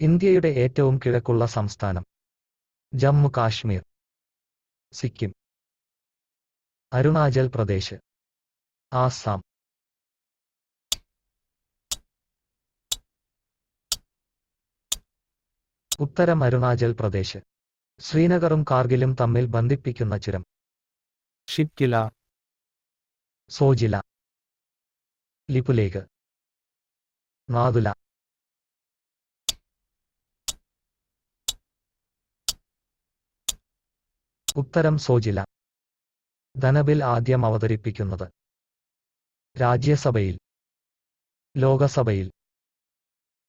ഇന്ത്യയുടെ ഏറ്റവും കിഴക്കുള്ള സംസ്ഥാനം. ജമ്മു കാശ്മീർ. സിക്കിം. അരുണാചൽ പ്രദേശ്. ആസാം. ഉത്തരം അരുണാചൽ പ്രദേശ്. ശ്രീനഗറും കാർഗിലും തമ്മിൽ ബന്ധിപ്പിക്കുന്ന ചുരം. ഷിപ്കില. സോജില. ലിപുലേഖ്. നാതുല. ഉത്തരം സോജില. ധനബിൽ ആദ്യം അവതരിപ്പിക്കുന്നത്. രാജ്യസഭയിൽ. ലോകസഭയിൽ.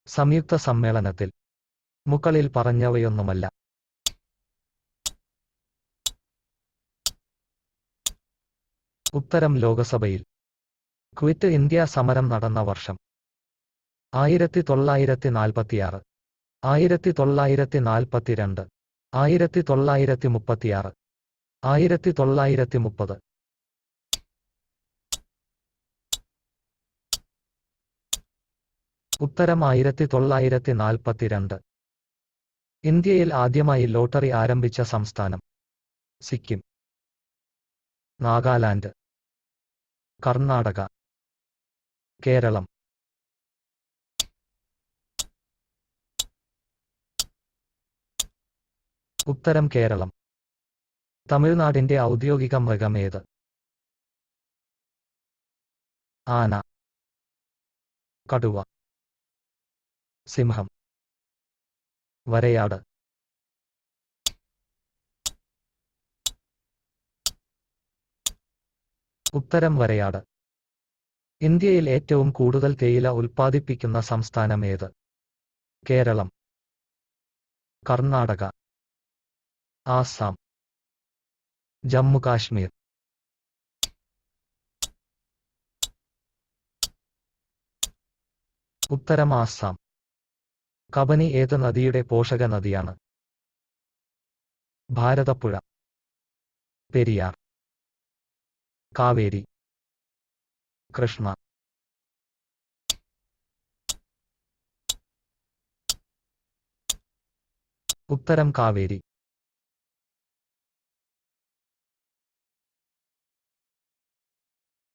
സംയുക്ത സമ്മേളനത്തിൽ. മുകളിൽ പറഞ്ഞവയൊന്നുമല്ല. ഉത്തരം ലോകസഭയിൽ. ക്വിറ്റ് ഇന്ത്യ സമരം നടന്ന വർഷം. 1946, 1942, 1936, 1930. ഉത്തരം 1942. ഇന്ത്യയിൽ ആദ്യമായി ലോട്ടറി ആരംഭിച്ച സംസ്ഥാനം. സിക്കിം. നാഗാലാൻഡ്. കർണാടക. കേരളം. ഉത്തരം കേരളം. തമിഴ്നാടിന്റെ ഔദ്യോഗിക മൃഗം ഏത്? ആന. കടുവ. സിംഹം. വരയാട്. ഉത്തരം വരയാട്. ഇന്ത്യയിൽ ഏറ്റവും കൂടുതൽ തേയില ഉൽപ്പാദിപ്പിക്കുന്ന സംസ്ഥാനം ഏത്? കേരളം. കർണാടക. ആസാം. ജമ്മു കാശ്മീർ. ഉത്തരം ആസാം. കബനി ഏത് നദിയുടെ പോഷക നദിയാണ്? ഭാരതപ്പുഴ. പെരിയാർ. കാവേരി. കൃഷ്ണ. ഉത്തരം കാവേരി.